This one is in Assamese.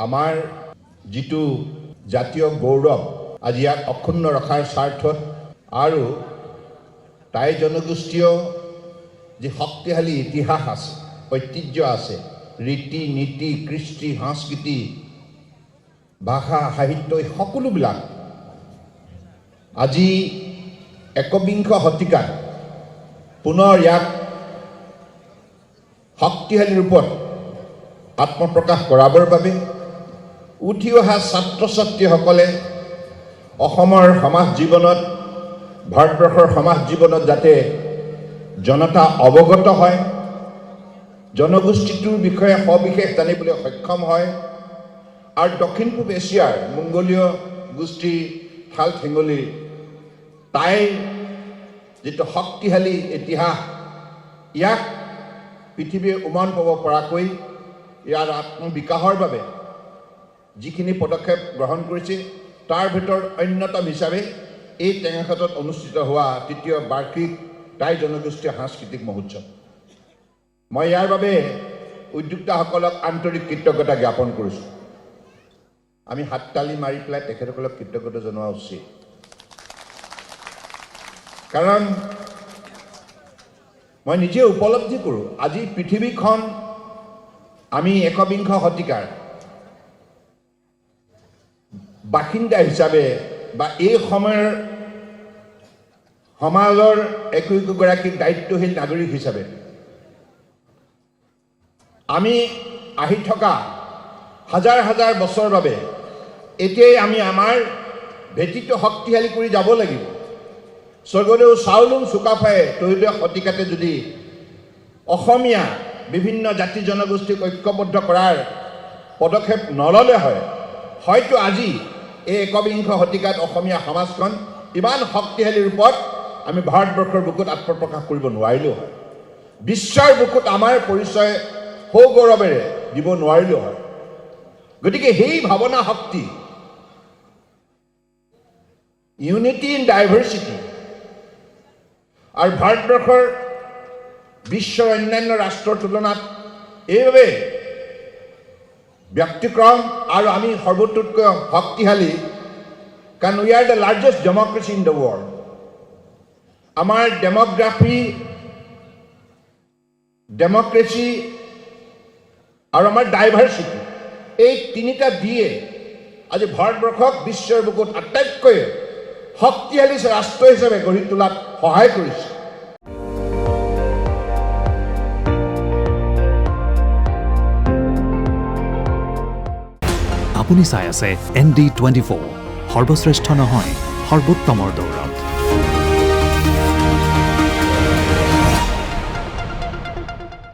আমাৰ যিটো জাতীয় গৌৰৱ আজি ইয়াক অক্ষুণ্ণ ৰখাৰ স্বাৰ্থত আৰু টাই জনগোষ্ঠীয় যি শক্তিশালী ইতিহাস আছে, ঐতিহ্য আছে, ৰীতি নীতি, কৃষ্টি, সংস্কৃতি, ভাষা, সাহিত্য, এই সকলোবিলাক আজি একবিংশ শতিকাত পুনৰ ইয়াক শক্তিশালী ৰূপত আত্মপ্ৰকাশ কৰাবৰ বাবে উঠি অহা ছাত্ৰ ছাত্ৰীসকলে অসমৰ সমাজ জীৱনত, ভাৰতবৰ্ষৰ সমাজ জীৱনত যাতে জনতা অৱগত হয়, জনগোষ্ঠীটোৰ বিষয়ে সবিশেষ জানিবলৈ সক্ষম হয় আৰু দক্ষিণ পূব এছিয়াৰ মংগোলীয় গোষ্ঠীৰ ঠাল ঠেঙুলিৰ টাইৰ যিটো শক্তিশালী ইতিহাস, ইয়াক পৃথিৱীয়ে উমান পাব পৰাকৈ ইয়াৰ আত্মবিকাশৰ বাবে যিখিনি পদক্ষেপ গ্ৰহণ কৰিছে তাৰ ভিতৰত অন্যতম হিচাপে এই টেঙাখাটত অনুষ্ঠিত হোৱা তৃতীয় বাৰ্ষিক টাই জনগোষ্ঠীয় সাংস্কৃতিক মহোৎসৱ। মই ইয়াৰ বাবে উদ্যোক্তাসকলক আন্তৰিক কৃতজ্ঞতা জ্ঞাপন কৰিছোঁ। আমি হাততালি মাৰি পেলাই তেখেতসকলক কৃতজ্ঞতা জনোৱা উচিত, কাৰণ মই নিজে উপলব্ধি কৰোঁ আজি পৃথিৱীখন আমি একবিংশ শতিকাৰ বাসিন্দা হিচাপে বা এই সময়ৰ সমাজৰ একোগৰাকী দায়িত্বশীল নাগৰিক হিচাপে আমি আহি থকা হাজাৰ হাজাৰ বছৰৰ বাবে এতিয়াই আমি আমাৰ ভেটিটো শক্তিশালী কৰি যাব লাগিব। স্বৰ্গদেউ চাওলুং চুকাফাই ত্ৰয়োদশ শতিকাতে যদি অসমীয়া বিভিন্ন জাতি জনগোষ্ঠীক ঐক্যবদ্ধ কৰাৰ পদক্ষেপ নললে হয়, হয়তো আজি এই একবিংশ শতিকাত অসমীয়া সমাজখন ইমান শক্তিশালী ৰূপত আমি ভাৰতবৰ্ষৰ বুকুত আত্মপ্ৰকাশ কৰিব নোৱাৰিলেও হয়, বিশ্বৰ বুকুত আমাৰ পৰিচয় সৌগৌৰৱেৰে দিব নোৱাৰিলেও হয়। গতিকে সেই ভাৱনা শক্তি, ইউনিটি ইন ডাইভাৰ্চিটি, আৰু ভাৰতবৰ্ষৰ বিশ্বৰ অন্যান্য ৰাষ্ট্ৰৰ তুলনাত এইভাবে ব্যক্তিক্ৰম আৰু আমি সৰ্বতোতকৈ শক্তিশালী, কাৰণ we are the largest democracy in the world. আমাৰ ডেমক্ৰেচি আৰু আমাৰ ডাইভাৰ্চিটি, এই তিনিটা দিয়ে আজি ভাৰতবৰ্ষক বিশ্বৰ বুকুত আটাইতকৈ শক্তিশালী ৰাষ্ট্ৰ হিচাপে গঢ়ি তোলাত সহায় কৰিছে। আপুনি চাই আছে ND24, সৰ্বশ্ৰেষ্ঠ নহয় সৰ্বোত্তমৰ দৌৰ।